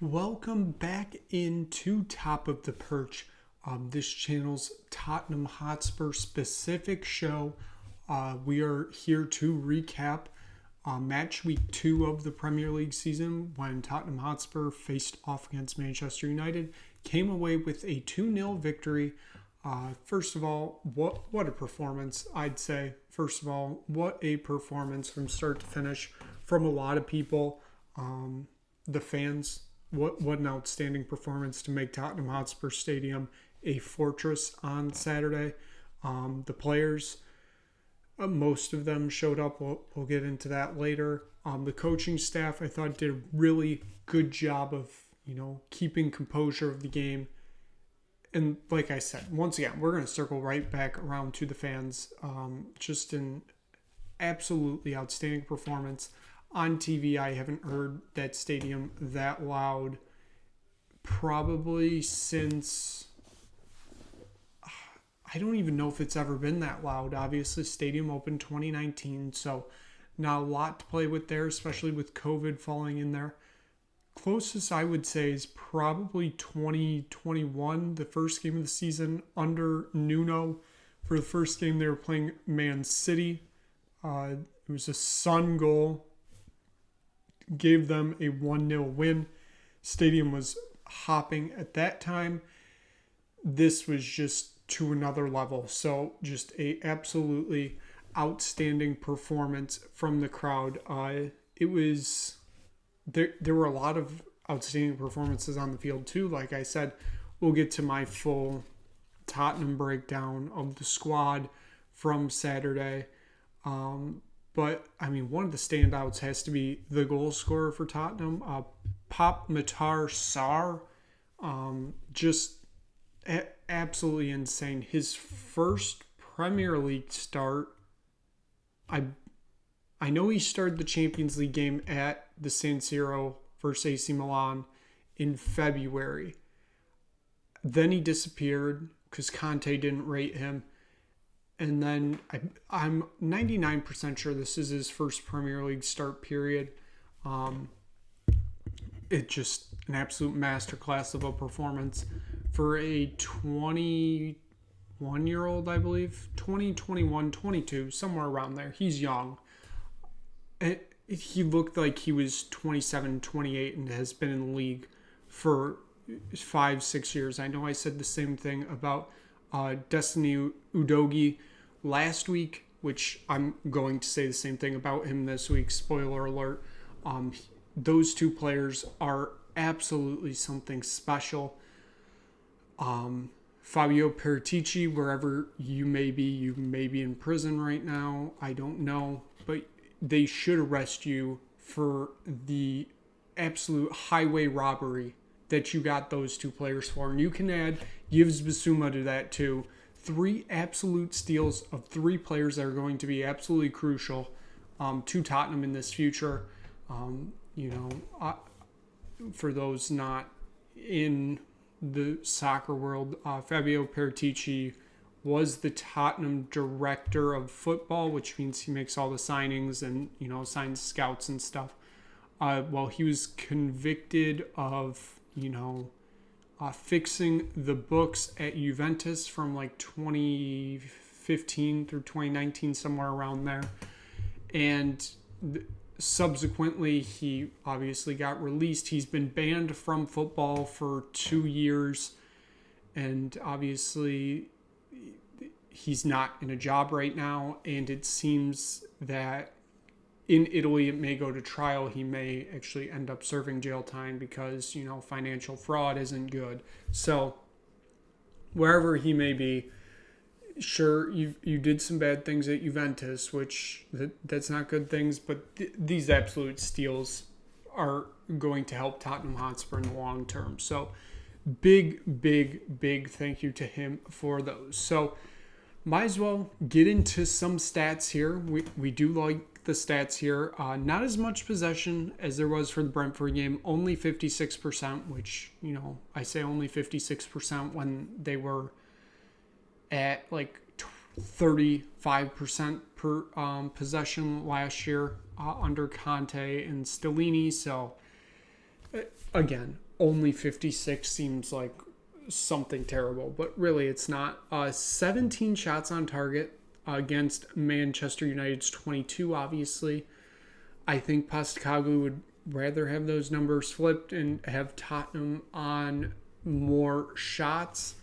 Welcome back into Top of the Perch, this channel's Tottenham Hotspur specific show. We are here to recap match week 2 of the Premier League season when Tottenham Hotspur faced off against Manchester United, came away with a 2-0 victory. First of all, what a performance, I'd say. First of all, what a performance from start to finish from a lot of people. The fans, what an outstanding performance to make Tottenham Hotspur Stadium a fortress on Saturday. The players, most of them showed up. We'll get into that later. The coaching staff, I thought, did a really good job of, keeping composure of the game. And like I said, once again, we're going to circle right back around to the fans. Just an absolutely outstanding performance. On TV, I haven't heard that stadium that loud probably since, I don't even know if it's ever been that loud. Obviously, stadium opened 2019, so not a lot to play with there, especially with COVID falling in there. Closest I would say is probably 2021, the first game of the season under Nuno. For the first game, they were playing Man City. It was a Son goal. Gave them a 1-0 win. Stadium was hopping at that time. This was just to another level. So just a absolutely outstanding performance from the crowd. It was there were a lot of outstanding performances on the field too. Like I said, we'll get to my full Tottenham breakdown of the squad from Saturday. But, one of the standouts has to be the goal scorer for Tottenham, Pop Matar Sarr. Just absolutely insane. His first Premier League start, I know he started the Champions League game at the San Siro versus AC Milan in February. Then he disappeared because Conte didn't rate him. And then I'm 99% sure this is his first Premier League start period. It's just an absolute masterclass of a performance for a 21-year-old, I believe. 20, 21, 22, somewhere around there. He's young. He looked like he was 27, 28 and has been in the league for 5-6 years. I know I said the same thing about Destiny Udogie last week, which I'm going to say the same thing about him this week. Spoiler alert. Those two players are absolutely something special. Fabio Paratici, wherever you may be in prison right now. I don't know, but they should arrest you for the absolute highway robbery that you got those two players for. And you can add Yves Bissouma to that too. 3 absolute steals of 3 players that are going to be absolutely crucial to Tottenham in this future. For those not in the soccer world, Fabio Paratici was the Tottenham director of football, which means he makes all the signings and, signs scouts and stuff. He was convicted of, fixing the books at Juventus from like 2015 through 2019, somewhere around there. And subsequently, he obviously got released. He's been banned from football for 2 years. And obviously, he's not in a job right now. And it seems that in Italy, it may go to trial. He may actually end up serving jail time because, financial fraud isn't good. So, wherever he may be, sure, you did some bad things at Juventus, which that's not good things, but these absolute steals are going to help Tottenham Hotspur in the long term. So, big thank you to him for those. So, might as well get into some stats here. We do like the stats here. Not as much possession as there was for the Brentford game. Only 56%, which, I say only 56% when they were at like 35% per possession last year under Conte and Stellini. So, again, only 56 seems like something terrible, but really it's not. 17 shots on target against Manchester United's 22, obviously. I think Postecoglou would rather have those numbers flipped and have Tottenham on more shots.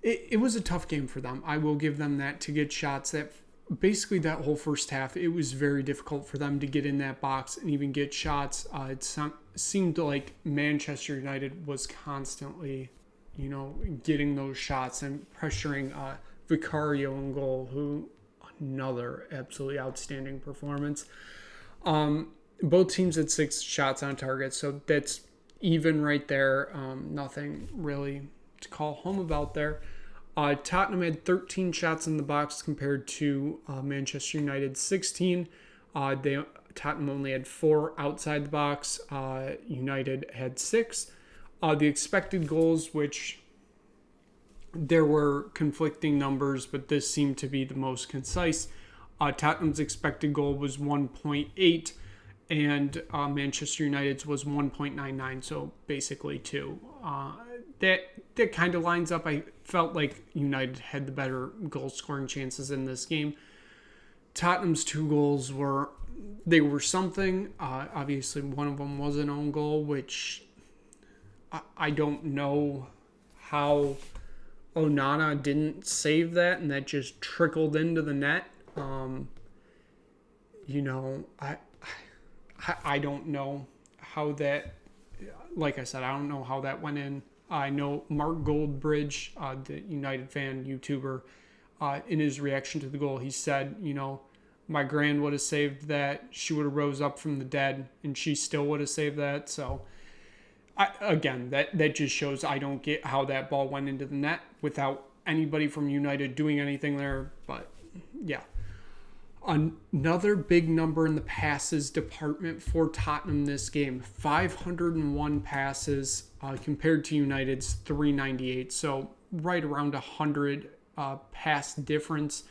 It was a tough game for them. I will give them that, to get shots. That basically that whole first half, it was very difficult for them to get in that box and even get shots. It seemed like Manchester United was constantly, getting those shots and pressuring Vicario in goal, who another absolutely outstanding performance. Both teams had 6 shots on target, so that's even right there. Nothing really to call home about there. Tottenham had 13 shots in the box compared to Manchester United's 16. Tottenham only had 4 outside the box. United had 6. The expected goals, which there were conflicting numbers, but this seemed to be the most concise. Tottenham's expected goal was 1.8, and Manchester United's was 1.99, so basically 2. That kind of lines up. I felt like United had the better goal-scoring chances in this game. Tottenham's 2 goals were something. Obviously, one of them was an own goal, which I don't know how Onana didn't save that, and that just trickled into the net. I don't know how that, like I said, I don't know how that went in. I know Mark Goldbridge, the United fan YouTuber, in his reaction to the goal, he said, my gran would have saved that. She would have rose up from the dead, and she still would have saved that. So, that just shows I don't get how that ball went into the net without anybody from United doing anything there. But, yeah. Another big number in the passes department for Tottenham this game. 501 passes compared to United's 398. So right around 100 pass difference.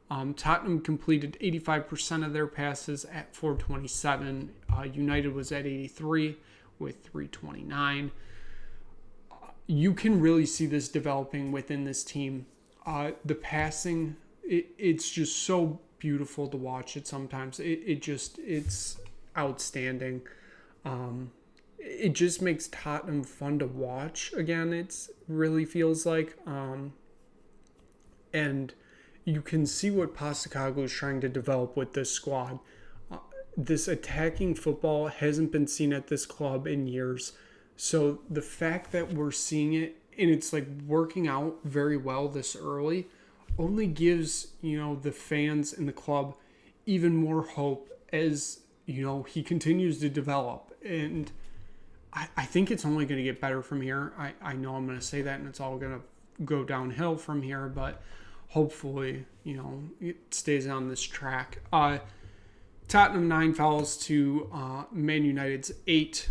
Tottenham completed 85% of their passes at 427. United was at 83 with 329. You can really see this developing within this team. The passing, it's just so beautiful to watch it sometimes. It's outstanding. It just makes Tottenham fun to watch again. It really feels like, and you can see what Postecoglou is trying to develop with this squad. This attacking football hasn't been seen at this club in years. So the fact that we're seeing it and it's like working out very well this early only gives, the fans in the club even more hope as, he continues to develop. And I think it's only going to get better from here. I know I'm going to say that and it's all going to go downhill from here, but hopefully, it stays on this track. Tottenham 9 fouls to Man United's 8.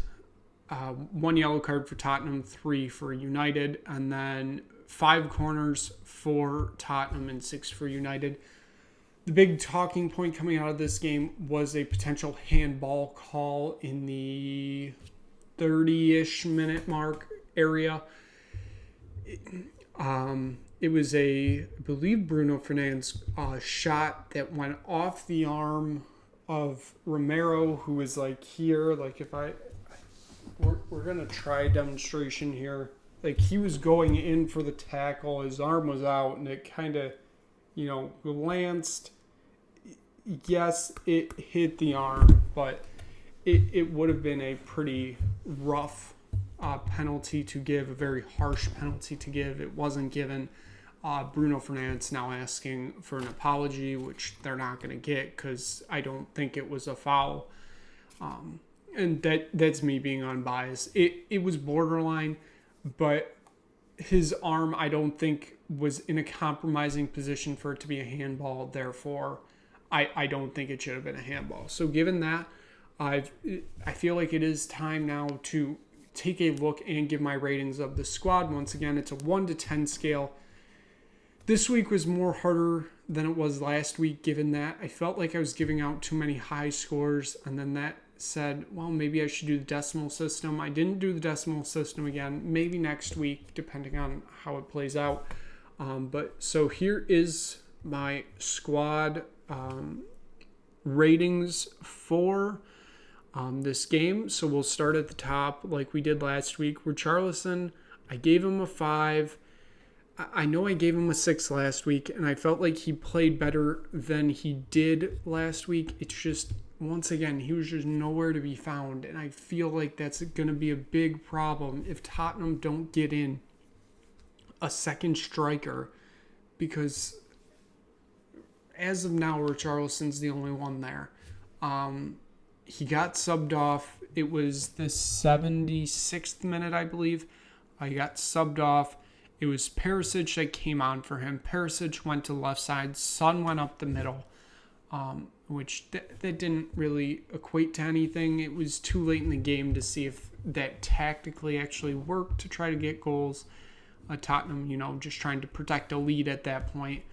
1 yellow card for Tottenham, 3 for United, and then 5 corners for Tottenham and 6 for United. The big talking point coming out of this game was a potential handball call in the 30-ish minute mark area. It was I believe Bruno Fernandes shot that went off the arm of Romero, who was like here. Like we're gonna try a demonstration here. Like he was going in for the tackle, his arm was out, and it kind of, glanced. Yes, it hit the arm, but it would have been a pretty rough penalty to give, a very harsh penalty to give. It wasn't given. Bruno Fernandes now asking for an apology, which they're not going to get because I don't think it was a foul. And that's me being unbiased. It was borderline, but his arm I don't think was in a compromising position for it to be a handball. Therefore, I don't think it should have been a handball. So given that, I feel like it is time now to take a look and give my ratings of the squad. Once again, it's a 1 to 10 scale. This week was more harder than it was last week, given that I felt like I was giving out too many high scores, and then that said, well, maybe I should do the decimal system. I didn't do the decimal system again. Maybe next week, depending on how it plays out. But so here is my squad ratings for this game. So we'll start at the top like we did last week. Richarlison, I gave him a 5. I know I gave him a 6 last week, and I felt like he played better than he did last week. It's just, once again, he was just nowhere to be found, and I feel like that's going to be a big problem if Tottenham don't get in a second striker, because as of now, Richarlison's the only one there. He got subbed off. It was the 76th minute, I believe. He got subbed off. It was Perisic that came on for him. Perisic went to the left side. Son went up the middle, which that didn't really equate to anything. It was too late in the game to see if that tactically actually worked to try to get goals. Tottenham, just trying to protect a lead at that point.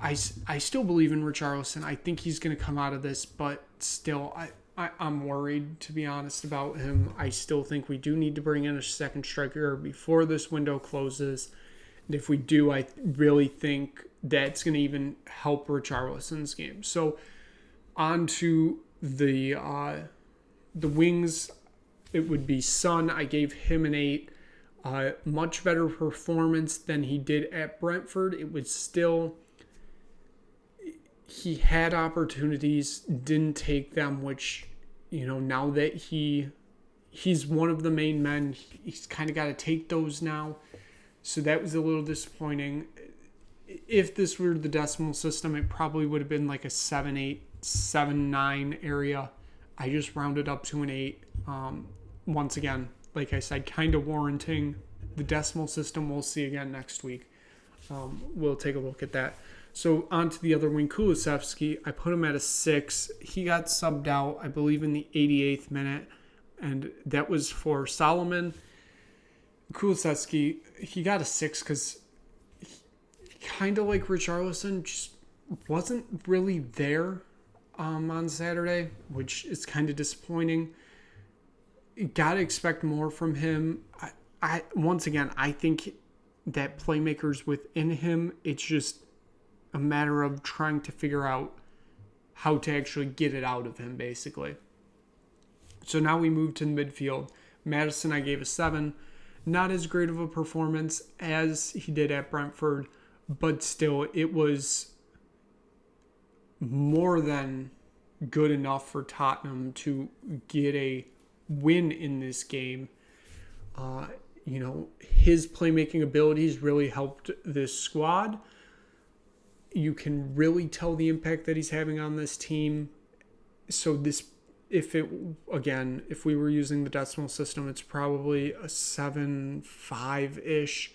I still believe in Richarlison. I think he's going to come out of this, but still, I'm worried, to be honest, about him. I still think we do need to bring in a second striker before this window closes. And if we do, I really think that's going to even help Richarlison's game. So on to the wings. It would be Son. I gave him an 8. Much better performance than he did at Brentford. It was still... He had opportunities, didn't take them, which, now that he's one of the main men, he's kind of got to take those now. So that was a little disappointing. If this were the decimal system, it probably would have been like a 7-8, 7-9 area. I just rounded up to an 8. Once again, like I said, kind of warranting the decimal system. We'll see again next week. We'll take a look at that. So on to the other wing, Kulusevski. I put him at a 6. He got subbed out, I believe, in the 88th minute, and that was for Solomon. Kulusevski, he got a 6 because kind of like Richarlison, just wasn't really there on Saturday, which is kind of disappointing. Got to expect more from him. I once again, I think that playmakers within him, it's just a matter of trying to figure out how to actually get it out of him, basically. So now we move to the midfield. Maddison, I gave a 7. Not as great of a performance as he did at Brentford, but still, it was more than good enough for Tottenham to get a win in this game. His playmaking abilities really helped this squad. You can really tell the impact that he's having on this team. So if we were using the decimal system, it's probably a 7.5-ish.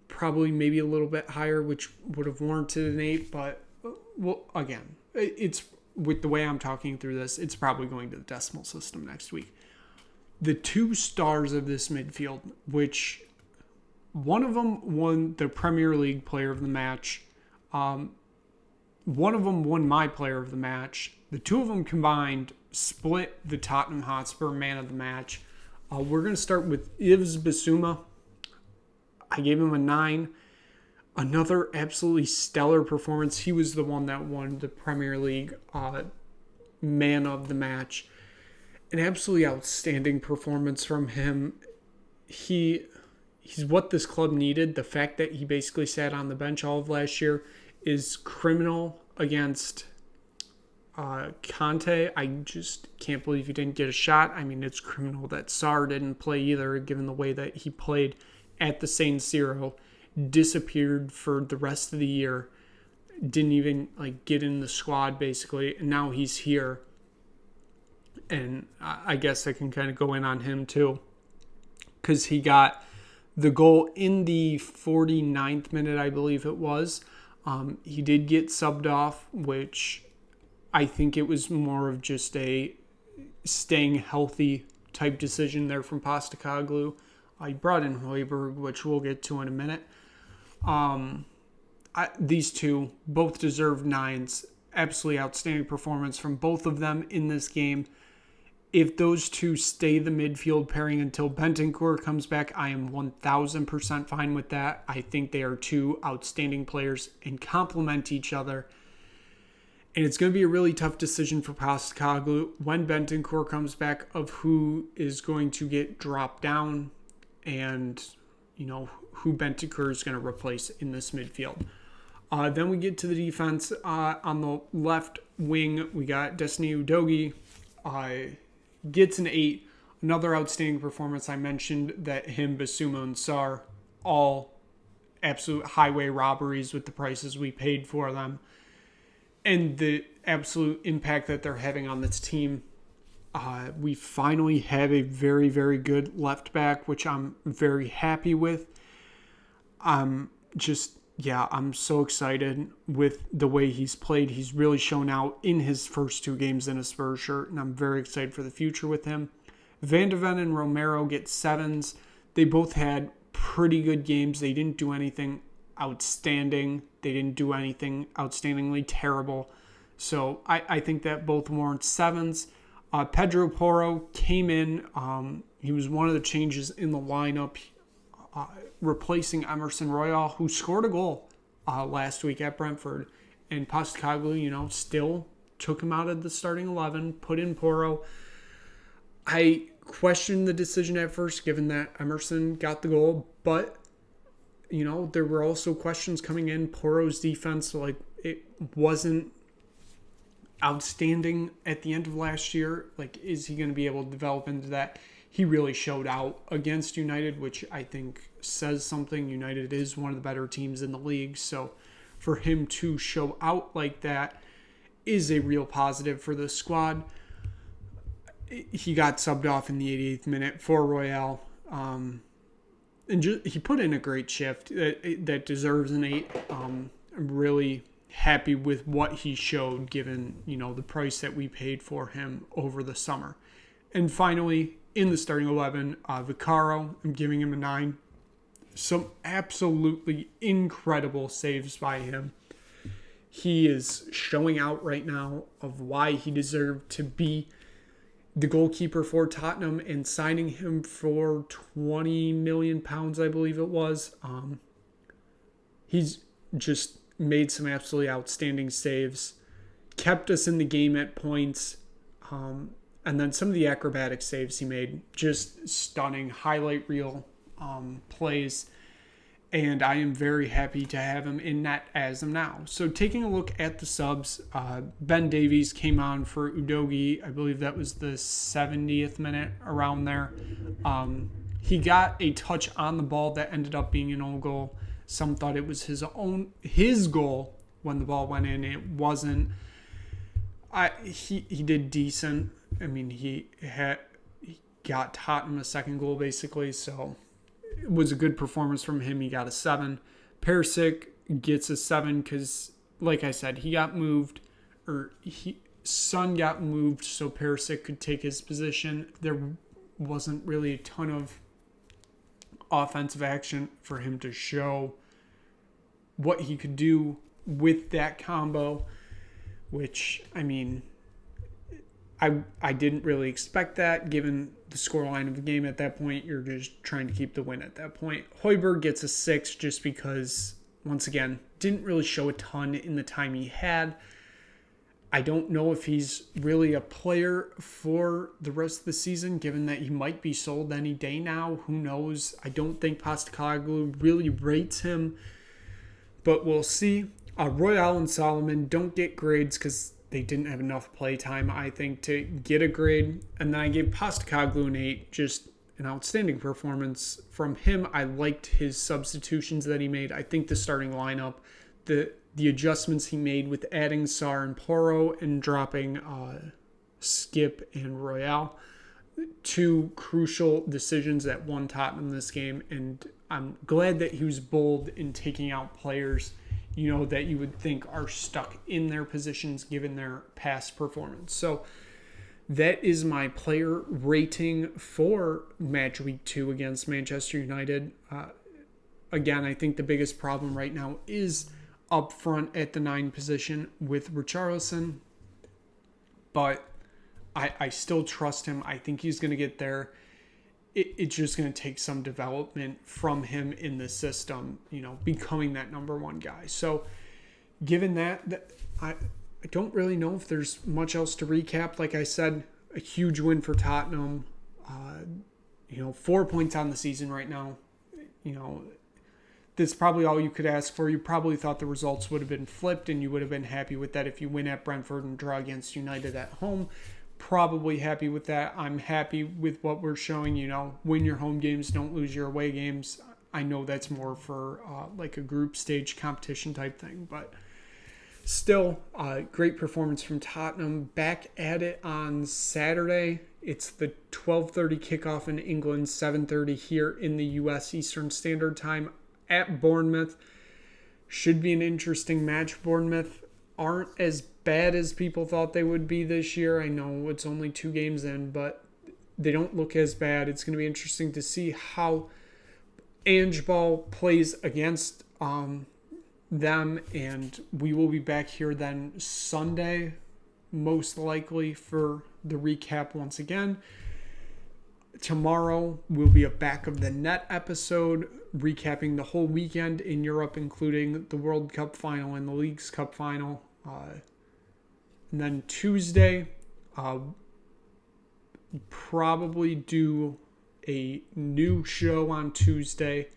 Probably maybe a little bit higher, which would have warranted an 8. But, again, it's with the way I'm talking through this, it's probably going to the decimal system next week. The 2 stars of this midfield, which one of them won the Premier League Player of the Match. One of them won my Player of the Match. The 2 of them combined split the Tottenham Hotspur Man of the Match. We're going to start with Yves Bissouma. I gave him a 9. Another absolutely stellar performance. He was the one that won the Premier League Man of the Match. An absolutely outstanding performance from him. He's what this club needed. The fact that he basically sat on the bench all of last year is criminal against Conte. I just can't believe he didn't get a shot. I mean, it's criminal that Sarr didn't play either, given the way that he played at the San Siro. Disappeared for the rest of the year. Didn't even get in the squad, basically. And now he's here. And I guess I can kind of go in on him too, because he got the goal in the 49th minute, I believe it was. He did get subbed off, which I think it was more of just a staying healthy type decision there from Postecoglou. He brought in Højbjerg, which we'll get to in a minute. These two both deserve 9s. absolutely outstanding performance from both of them in this game. If those two stay the midfield pairing until Bentancur comes back, I am 1,000% fine with that. I think they are two outstanding players and complement each other. And it's going to be a really tough decision for Postecoglou when Bentancur comes back of who is going to get dropped down and, who Bentancur is going to replace in this midfield. Then we get to the defense. On the left wing, we got Destiny Udogie. Gets an 8. Another outstanding performance. I mentioned that him, Basuma, and Sarr, all absolute highway robberies with the prices we paid for them. And the absolute impact that they're having on this team. We finally have a very, very good left back, which I'm very happy with. I'm so excited with the way he's played. He's really shown out in his first 2 games in a Spurs shirt, and I'm very excited for the future with him. Van de Ven and Romero get 7s. They both had pretty good games. They didn't do anything outstanding. They didn't do anything outstandingly terrible. So I think that both warrant 7s. Pedro Porro came in. He was one of the changes in the lineup, replacing Emerson Royal, who scored a goal last week at Brentford. And Postecoglou, still took him out of the starting 11, put in Porro. I questioned the decision at first, given that Emerson got the goal. But, there were also questions coming in. Porro's defense, it wasn't outstanding at the end of last year. Is he going to be able to develop into that? He really showed out against United, which I think says something. United is one of the better teams in the league. So for him to show out like that is a real positive for the squad. He got subbed off in the 88th minute for Royale. He put in a great shift that deserves an 8. I'm really happy with what he showed given, the price that we paid for him over the summer. And finally, in the starting 11, Vicario, I'm giving him a 9. Some absolutely incredible saves by him. He is showing out right now of why he deserved to be the goalkeeper for Tottenham, and signing him for £20 million, I believe it was. He's just made some absolutely outstanding saves, kept us in the game at points, and then some of the acrobatic saves he made, just stunning highlight reel plays. And I am very happy to have him in net as of now. So taking a look at the subs, Ben Davies came on for Udogie. I believe that was the 70th minute, around there. He got a touch on the ball that ended up being an own goal. Some thought it was his goal when the ball went in. It wasn't. He did decent. I mean, he got Tottenham a second goal basically, so it was a good performance from him. He got a 7. Persic gets a 7 because, like I said, he got moved, Son got moved so Persic could take his position. There wasn't really a ton of offensive action for him to show what he could do with that combo, which, I mean, I didn't really expect that given the scoreline of the game at that point. You're just trying to keep the win at that point. Højbjerg gets a 6 just because, once again, didn't really show a ton in the time he had. I don't know if he's really a player for the rest of the season, given that he might be sold any day now. Who knows? I don't think Postecoglou really rates him, but we'll see. Royale and Solomon don't get grades because they didn't have enough play time, I think, to get a grade. And then I gave Postecoglou an 8, just an outstanding performance from him. I liked his substitutions that he made. I think the starting lineup, the adjustments he made with adding Sarr and Porro and dropping Skip and Royale, 2 crucial decisions that won Tottenham this game. And I'm glad that he was bold in taking out players that you would think are stuck in their positions given their past performance. So that is my player rating for match week 2 against Manchester United. Again, I think the biggest problem right now is up front at the 9 position with Richarlison. But I still trust him. I think he's going to get there. It's just going to take some development from him in the system, becoming that number 1 guy. So given that I don't really know if there's much else to recap. Like I said, a huge win for Tottenham. 4 points on the season right now. That's probably all you could ask for. You probably thought the results would have been flipped, and you would have been happy with that if you win at Brentford and draw against United at home. Probably happy with that. I'm happy with what we're showing. Win your home games, don't lose your away games. I know that's more for like a group stage competition type thing, but still, great performance from Tottenham. Back at it on Saturday. It's the 12:30 kickoff in England, 7:30 here in the U.S. Eastern Standard Time at Bournemouth. Should be an interesting match. Bournemouth aren't as bad as people thought they would be this year. I know it's only 2 games in, but they don't look as bad. It's going to be interesting to see how Ange Ball plays against them, and we will be back here then Sunday, most likely, for the recap once again. Tomorrow will be a back of the net episode, recapping the whole weekend in Europe, including the World Cup final and the Leagues Cup final. And then Tuesday, probably do a new show on Tuesday.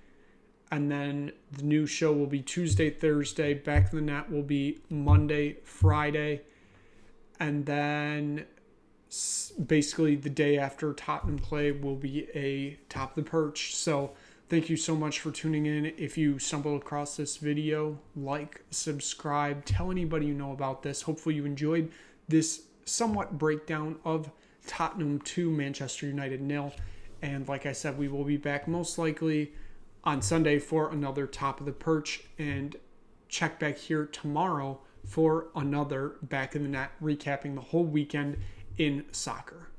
And then the new show will be Tuesday, Thursday. Back in the net will be Monday, Friday. And then basically the day after Tottenham play will be a Top of the Perch. So thank you so much for tuning in. If you stumbled across this video, like, subscribe, tell anybody you know about this. Hopefully you enjoyed this somewhat breakdown of Tottenham 2, Manchester United 0. And like I said, we will be back most likely on Sunday for another Top of the Perch, and check back here tomorrow for another Back in the Net, recapping the whole weekend in soccer.